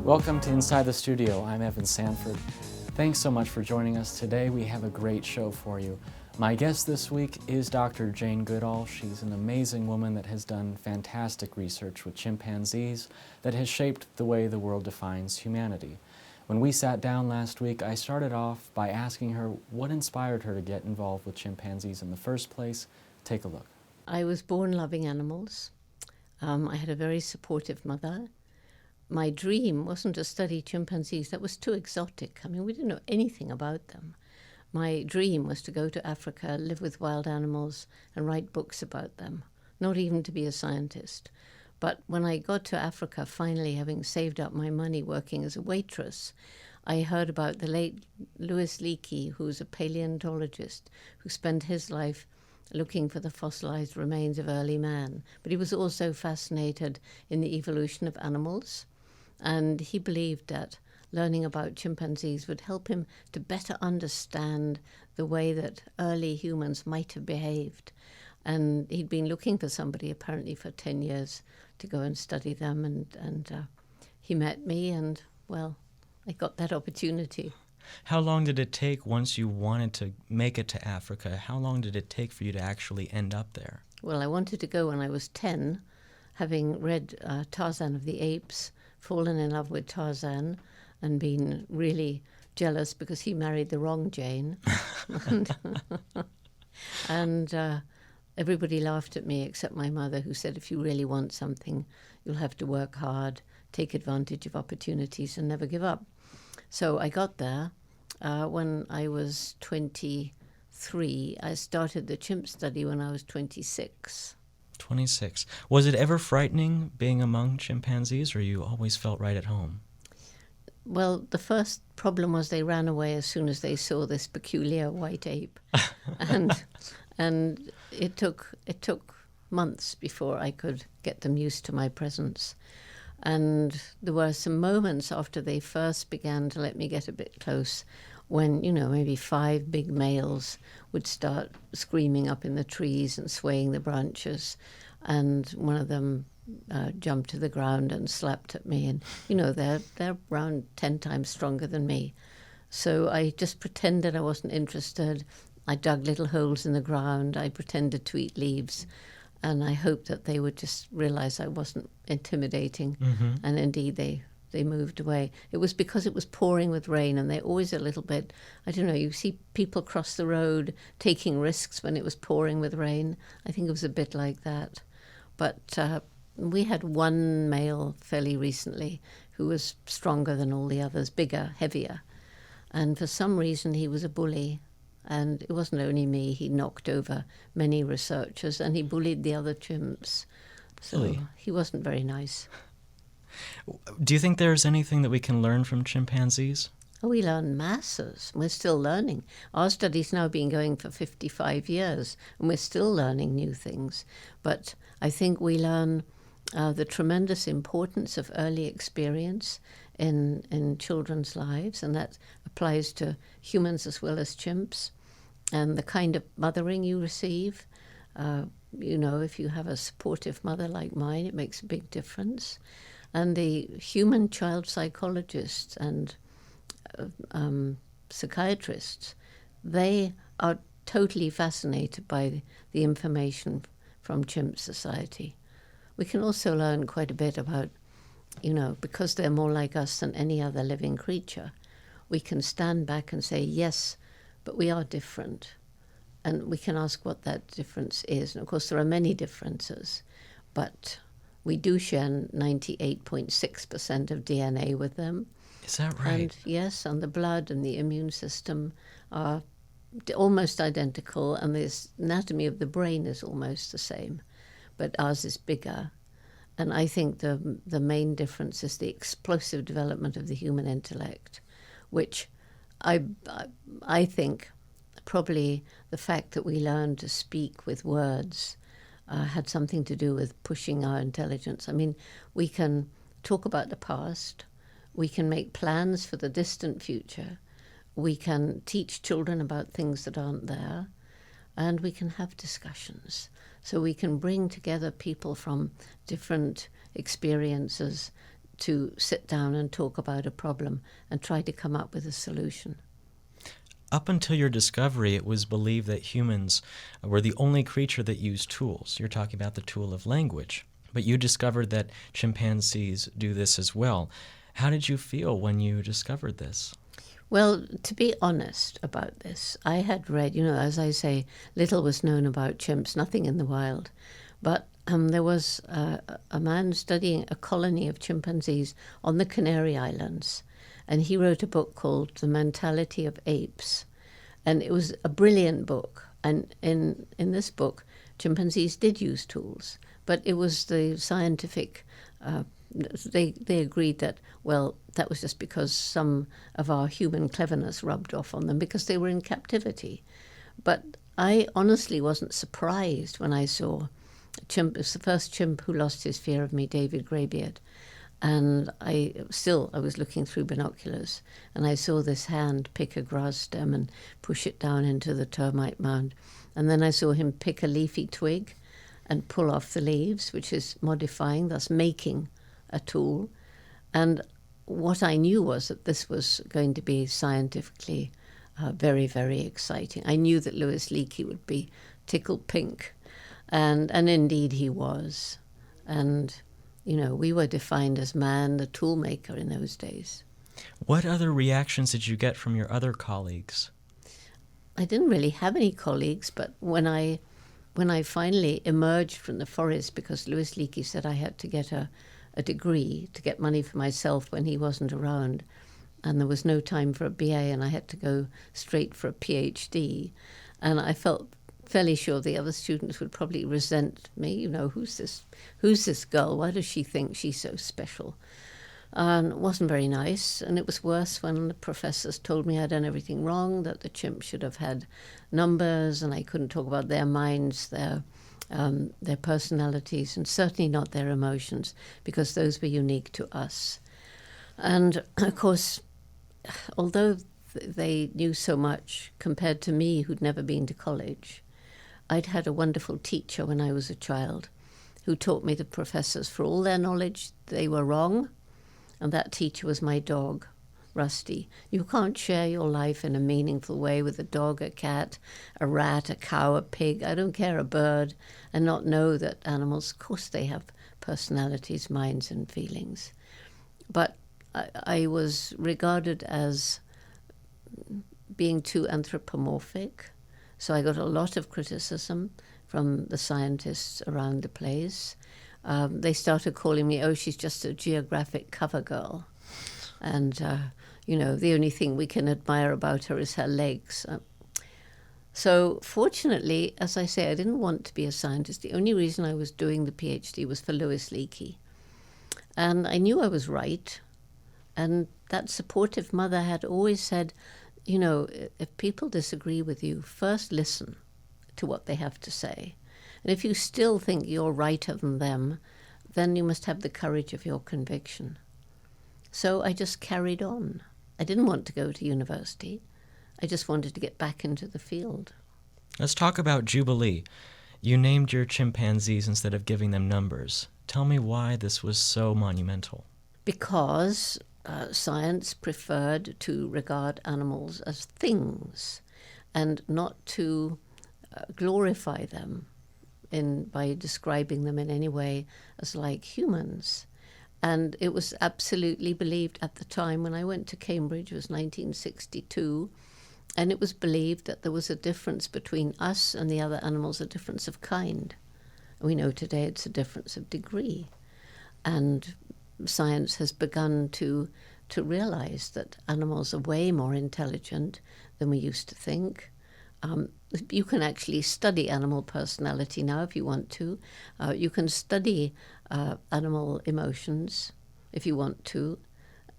Welcome to Inside the Studio. I'm Evan Sanford. Thanks so much for joining us today. We have a great show for you. My guest this week is Dr. Jane Goodall. She's an amazing woman that has done fantastic research with chimpanzees that has shaped the way the world defines humanity. When we sat down last week, I started off by asking her what inspired her to get involved with chimpanzees in the first place. Take a look. I was born loving animals. I had a very supportive mother. My dream wasn't to study chimpanzees. That was too exotic. I mean, we didn't know anything about them. My dream was to go to Africa, live with wild animals, and write books about them, not even to be a scientist. But when I got to Africa, finally having saved up my money working as a waitress, I heard about the late Louis Leakey, who's a paleontologist, who spent his life looking for the fossilized remains of early man. But he was also fascinated in the evolution of animals. And he believed that learning about chimpanzees would help him to better understand the way that early humans might have behaved. And he'd been looking for somebody apparently for 10 years to go and study them. And he met me and, well, I got that opportunity. How long did it take once you wanted to make it to Africa? How long did it take for you to actually end up there? Well, I wanted to go when I was 10, having read Tarzan of the Apes, fallen in love with Tarzan and been really jealous because he married the wrong Jane. and everybody laughed at me except my mother, who said, if you really want something, you'll have to work hard, take advantage of opportunities and never give up. So I got there. When I was 23, I started the chimp study when I was 26. 26. Was it ever frightening being among chimpanzees, or you always felt right at home? Well, the first problem was they ran away as soon as they saw this peculiar white ape. and it took months before I could get them used to my presence. And there were some moments after they first began to let me get a bit close when, maybe 5 big males would start screaming up in the trees and swaying the branches. And one of them jumped to the ground and slapped at me. And, they're around 10 times stronger than me. So I just pretended I wasn't interested. I dug little holes in the ground. I pretended to eat leaves. And I hoped that they would just realize I wasn't intimidating. Mm-hmm. And indeed, they moved away. It was because it was pouring with rain, and they're always a little bit, I don't know, you see people cross the road taking risks when it was pouring with rain. I think it was a bit like that. But we had one male fairly recently who was stronger than all the others, bigger, heavier. And for some reason, he was a bully. And it wasn't only me, he knocked over many researchers and he bullied the other chimps. So Really? He wasn't very nice. Do you think there's anything that we can learn from chimpanzees? Oh, we learn masses. We're still learning. Our study's now been going for 55 years and we're still learning new things. But I think we learn the tremendous importance of early experience in children's lives, and that applies to humans as well as chimps. And the kind of mothering you receive, if you have a supportive mother like mine, it makes a big difference. And the human child psychologists and psychiatrists, they are totally fascinated by the information from chimp society. We can also learn quite a bit about, because they're more like us than any other living creature, we can stand back and say, yes, but we are different. And we can ask what that difference is. And of course, there are many differences, but we do share 98.6% of DNA with them. Is that right? And yes, and the blood and the immune system are almost identical, and the anatomy of the brain is almost the same, but ours is bigger. And I think the main difference is the explosive development of the human intellect, which I think probably the fact that we learned to speak with words had something to do with pushing our intelligence. I mean, we can talk about the past, we can make plans for the distant future, we can teach children about things that aren't there, and we can have discussions. So we can bring together people from different experiences to sit down and talk about a problem and try to come up with a solution. Up until your discovery, it was believed that humans were the only creature that used tools. You're talking about the tool of language. But you discovered that chimpanzees do this as well. How did you feel when you discovered this? Well, to be honest about this, I had read, as I say, little was known about chimps, nothing in the wild. But there was a man studying a colony of chimpanzees on the Canary Islands, and he wrote a book called The Mentality of Apes. And it was a brilliant book. And in this book, chimpanzees did use tools, but it was the scientific, they agreed that, well, that was just because some of our human cleverness rubbed off on them because they were in captivity. But I honestly wasn't surprised when I saw a chimp. It was the first chimp who lost his fear of me, David Greybeard. And I was looking through binoculars, and I saw this hand pick a grass stem and push it down into the termite mound. And then I saw him pick a leafy twig and pull off the leaves, which is modifying, thus making a tool. And what I knew was that this was going to be scientifically very, very exciting. I knew that Louis Leakey would be tickled pink, and indeed he was. And we were defined as man, the tool maker in those days. What other reactions did you get from your other colleagues? I didn't really have any colleagues, but when I finally emerged from the forest, because Louis Leakey said I had to get a degree to get money for myself when he wasn't around, and there was no time for a BA, and I had to go straight for a PhD, and I felt fairly sure the other students would probably resent me. Who's this girl? Why does she think she's so special? And it wasn't very nice, and it was worse when the professors told me I'd done everything wrong, that the chimp should have had numbers, and I couldn't talk about their minds, their personalities, and certainly not their emotions, because those were unique to us. And of course, although they knew so much compared to me, who'd never been to college, I'd had a wonderful teacher when I was a child who taught me the professors, for all their knowledge, they were wrong. And that teacher was my dog, Rusty. You can't share your life in a meaningful way with a dog, a cat, a rat, a cow, a pig, I don't care, a bird, and not know that animals, of course, they have personalities, minds, and feelings. But I was regarded as being too anthropomorphic. So I got a lot of criticism from the scientists around the place. They started calling me, she's just a geographic cover girl. And, the only thing we can admire about her is her legs. So fortunately, as I say, I didn't want to be a scientist. The only reason I was doing the PhD was for Louis Leakey. And I knew I was right. And that supportive mother had always said, if people disagree with you, first listen to what they have to say. And if you still think you're righter than them, then you must have the courage of your conviction. So I just carried on. I didn't want to go to university. I just wanted to get back into the field. Let's talk about Jubilee. You named your chimpanzees instead of giving them numbers. Tell me why this was so monumental. Because science preferred to regard animals as things and not to glorify them by describing them in any way as like humans. And it was absolutely believed at the time when I went to Cambridge, it was 1962, and it was believed that there was a difference between us and the other animals, a difference of kind. We know today it's a difference of degree. And science has begun to realize that animals are way more intelligent than we used to think. You can actually study animal personality now if you want to. You can study animal emotions if you want to.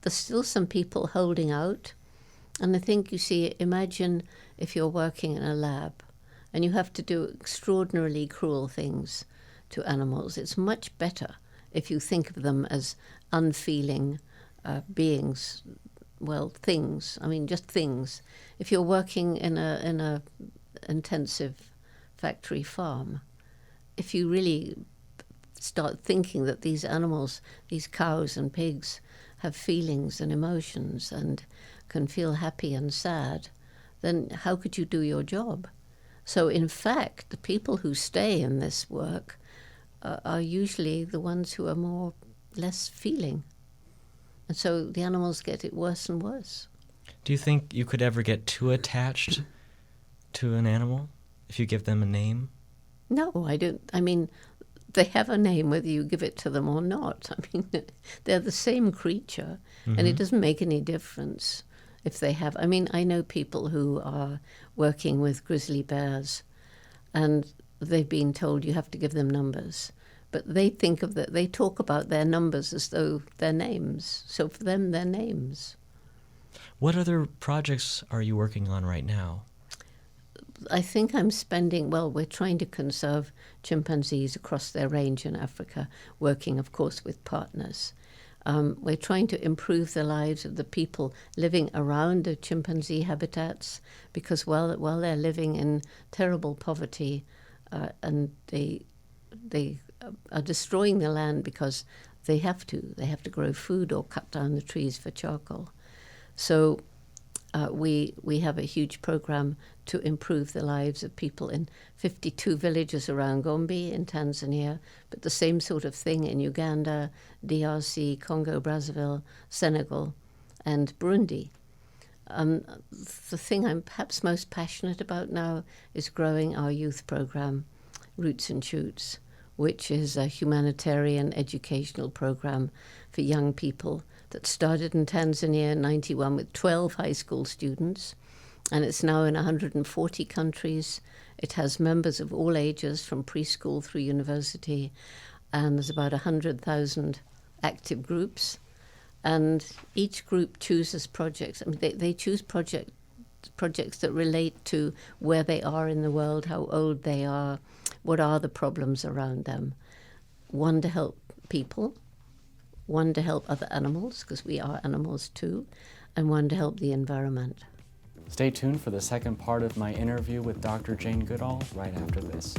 There's still some people holding out. And I think, imagine if you're working in a lab and you have to do extraordinarily cruel things to animals. It's much better if you think of them as unfeeling beings, things. Just things. If you're working in a intensive factory farm, if you really start thinking that these animals, these cows and pigs, have feelings and emotions and can feel happy and sad, then how could you do your job? So in fact, the people who stay in this work are usually the ones who are less feeling. And so the animals get it worse and worse. Do you think you could ever get too attached to an animal if you give them a name? No, I don't. I mean, they have a name whether you give it to them or not. I mean, they're the same creature, and it doesn't make any difference if they have. I mean, I know people who are working with grizzly bears, and they've been told you have to give them numbers. But they think of that. They talk about their numbers as though they're names. So for them, they're names. What other projects are you working on right now? I think we're trying to conserve chimpanzees across their range in Africa, working, of course, with partners. We're trying to improve the lives of the people living around the chimpanzee habitats, because while they're living in terrible poverty, and they are destroying the land because they have to grow food or cut down the trees for charcoal. So we have a huge program to improve the lives of people in 52 villages around Gombe in Tanzania, but the same sort of thing in Uganda, DRC, Congo, Brazzaville, Senegal, and Burundi. The thing I'm perhaps most passionate about now is growing our youth program, Roots and Shoots, which is a humanitarian educational program for young people that started in Tanzania in 91 with 12 high school students, and it's now in 140 countries. It has members of all ages from preschool through university, and there's about 100,000 active groups. And each group chooses projects. I mean, they choose projects that relate to where they are in the world, how old they are, what are the problems around them. One to help people, one to help other animals, because we are animals too, and one to help the environment. Stay tuned for the second part of my interview with Dr. Jane Goodall right after this.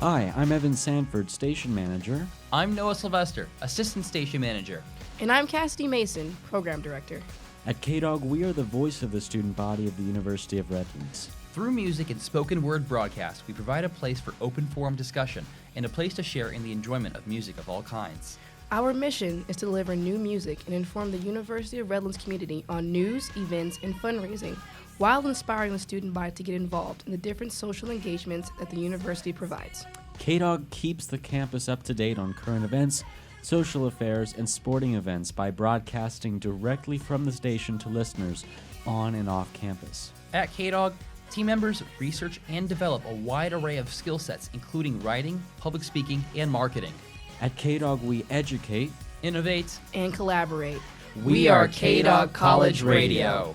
Hi, I'm Evan Sanford, Station Manager. I'm Noah Sylvester, Assistant Station Manager. And I'm Cassidy Mason, Program Director. At KDog, we are the voice of the student body of the University of Redlands. Through music and spoken word broadcast, we provide a place for open forum discussion and a place to share in the enjoyment of music of all kinds. Our mission is to deliver new music and inform the University of Redlands community on news, events, and fundraising, while inspiring the student body to get involved in the different social engagements that the university provides. KDog keeps the campus up to date on current events, social affairs, and sporting events by broadcasting directly from the station to listeners on and off campus. At KDog, team members research and develop a wide array of skill sets, including writing, public speaking, and marketing. At KDog, we educate, innovate, and collaborate. We are KDog College Radio.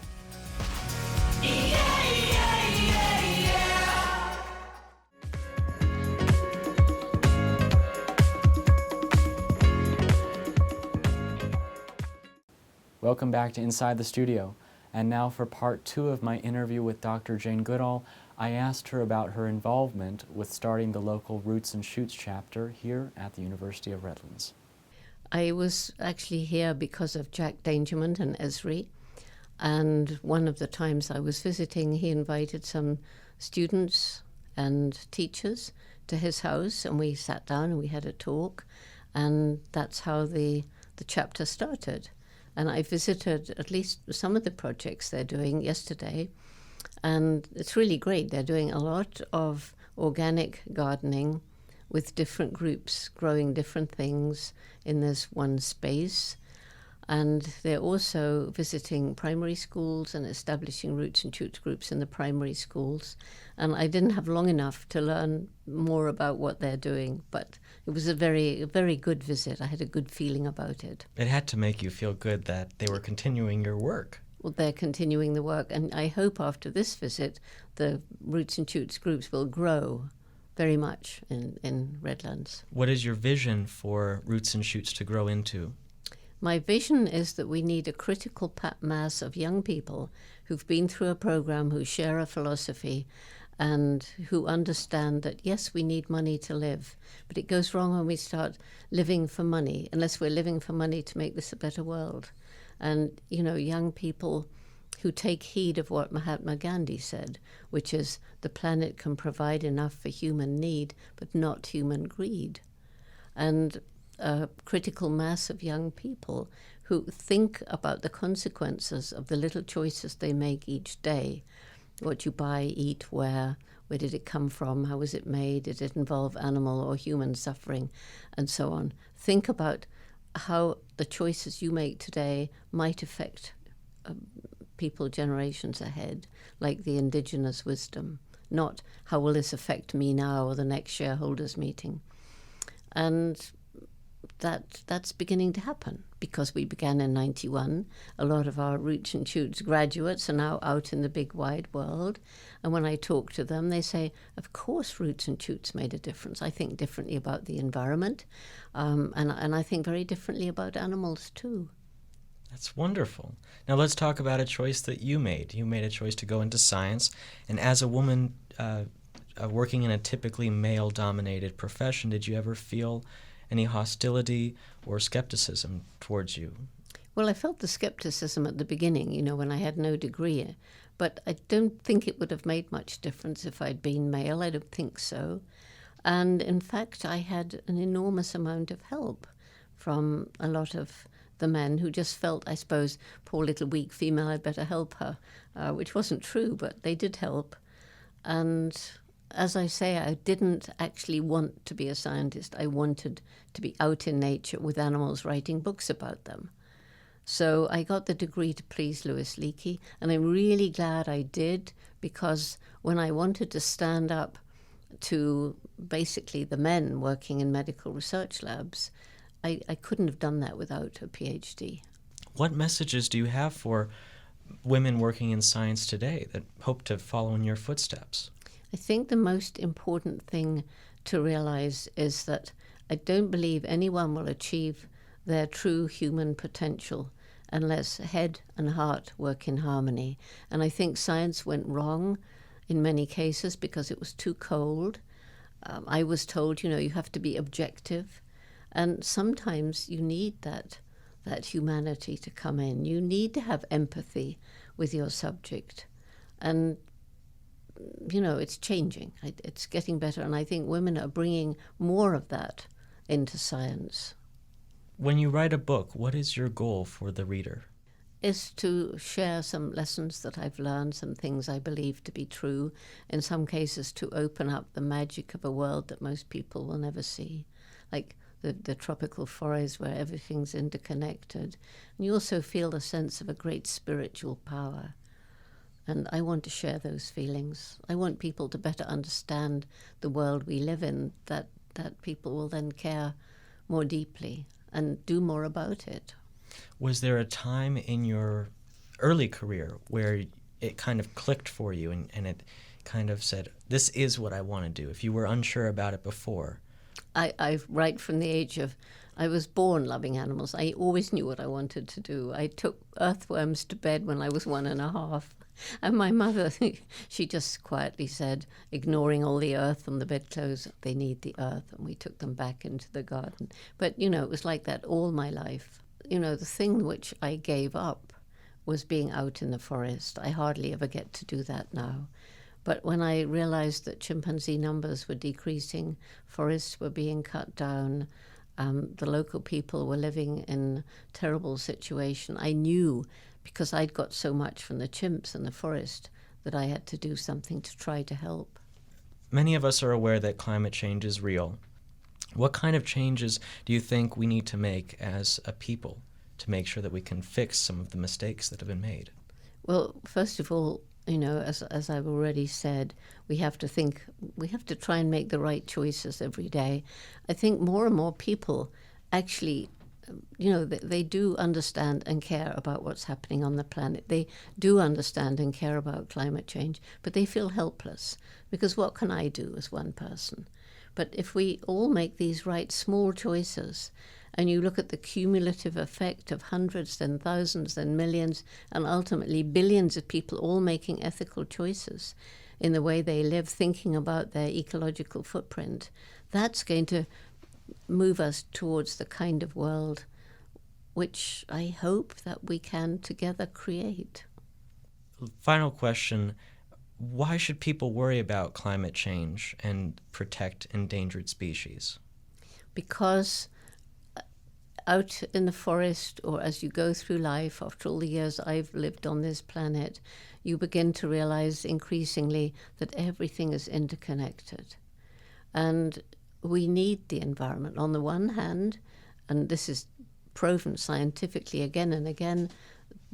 Welcome back to Inside the Studio. And now for part 2 of my interview with Dr. Jane Goodall, I asked her about her involvement with starting the local Roots and Shoots chapter here at the University of Redlands. I was actually here because of Jack Dangermond and Esri, and one of the times I was visiting, he invited some students and teachers to his house, and we sat down and we had a talk, and that's how the chapter started. And I visited at least some of the projects they're doing yesterday, and it's really great. They're doing a lot of organic gardening with different groups growing different things in this one space. And they're also visiting primary schools and establishing roots and shoots groups in the primary schools. And I didn't have long enough to learn more about what they're doing, but it was a very good visit. I had a good feeling about it. It had to make you feel good that they were continuing your work. Well, they're continuing the work, and I hope after this visit the roots and shoots groups will grow very much in Redlands. What is your vision for Roots and Shoots to grow into? My vision is that we need a critical mass of young people who've been through a program, who share a philosophy, and who understand that, yes, we need money to live, but it goes wrong when we start living for money, unless we're living for money to make this a better world. And, young people who take heed of what Mahatma Gandhi said, which is the planet can provide enough for human need, but not human greed. And a critical mass of young people who think about the consequences of the little choices they make each day. What you buy, eat, where did it come from, how was it made, did it involve animal or human suffering, and so on. Think about how the choices you make today might affect people generations ahead, like the indigenous wisdom, not how will this affect me now or the next shareholders meeting. And that's beginning to happen because we began in 91. A lot of our Roots and Shoots graduates are now out in the big wide world. And when I talk to them, they say, of course Roots and Shoots made a difference. I think differently about the environment, and I think very differently about animals too. That's wonderful. Now let's talk about a choice that you made. You made a choice to go into science, and as a woman working in a typically male-dominated profession, did you ever feel any hostility or skepticism towards you? Well, I felt the skepticism at the beginning, when I had no degree. But I don't think it would have made much difference if I'd been male. I don't think so. And in fact, I had an enormous amount of help from a lot of the men who just felt, I suppose, poor little weak female, I'd better help her, which wasn't true, but they did help. And as I say, I didn't actually want to be a scientist. I wanted to be out in nature with animals, writing books about them. So I got the degree to please Louis Leakey, and I'm really glad I did, because when I wanted to stand up to basically the men working in medical research labs, I couldn't have done that without a PhD. What messages do you have for women working in science today that hope to follow in your footsteps? I think the most important thing to realize is that I don't believe anyone will achieve their true human potential unless head and heart work in harmony. And I think science went wrong in many cases because it was too cold. I was told, you have to be objective. And sometimes you need that humanity to come in. You need to have empathy with your subject. And it's changing. It's getting better, and I think women are bringing more of that into science. When you write a book, what is your goal for the reader? Is to share some lessons that I've learned, some things I believe to be true, in some cases to open up the magic of a world that most people will never see, like the tropical forest where everything's interconnected. And you also feel a sense of a great spiritual power. And I want to share those feelings. I want people to better understand the world we live in, that people will then care more deeply and do more about it. Was there a time in your early career where it kind of clicked for you and it kind of said, this is what I want to do, if you were unsure about it before? I right from the age of, I was born loving animals. I always knew what I wanted to do. I took earthworms to bed when I was 1.5. And my mother, she just quietly said, ignoring all the earth on the bedclothes, they need the earth, and we took them back into the garden. But, it was like that all my life. The thing which I gave up was being out in the forest. I hardly ever get to do that now. But when I realized that chimpanzee numbers were decreasing, forests were being cut down, the local people were living in terrible situation, I knew, because I'd got so much from the chimps and the forest, that I had to do something to try to help. Many of us are aware that climate change is real. What kind of changes do you think we need to make as a people to make sure that we can fix some of the mistakes that have been made? Well, first of all, as I've already said, we have to try and make the right choices every day. I think more and more people actually, they do understand and care about what's happening on the planet. They do understand and care about climate change, but they feel helpless because what can I do as one person? But if we all make these right small choices, and you look at the cumulative effect of hundreds, then thousands, then millions, and ultimately billions of people all making ethical choices in the way they live, thinking about their ecological footprint, that's going to move us towards the kind of world which I hope that we can together create. Final question. Why should people worry about climate change and protect endangered species? Because out in the forest, or as you go through life, after all the years I've lived on this planet, you begin to realize increasingly that everything is interconnected. And we need the environment. On the one hand, and this is proven scientifically again and again,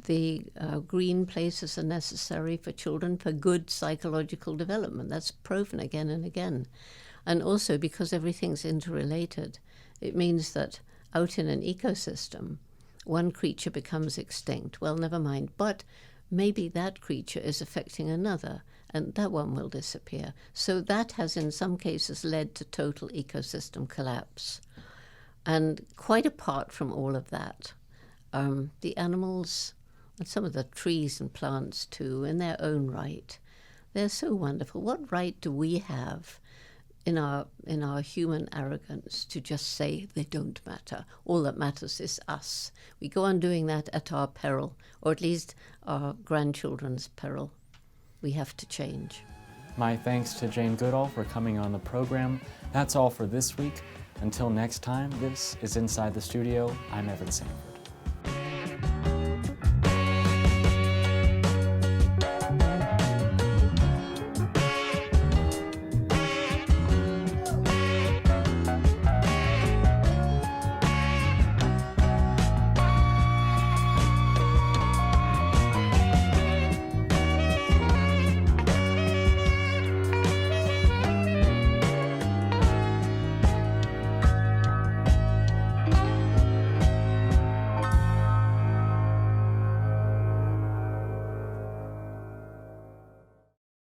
the green places are necessary for children for good psychological development. That's proven again and again. And also because everything's interrelated, it means that out in an ecosystem, one creature becomes extinct. Well, never mind. But maybe that creature is affecting another, and that one will disappear. So that has in some cases led to total ecosystem collapse. And quite apart from all of that, the animals and some of the trees and plants too, in their own right, they're so wonderful. What right do we have in our human arrogance to just say they don't matter? All that matters is us. We go on doing that at our peril, or at least our grandchildren's peril. We have to change. My thanks to Jane Goodall for coming on the program. That's all for this week. Until next time, this is Inside the Studio. I'm Evan Sanford.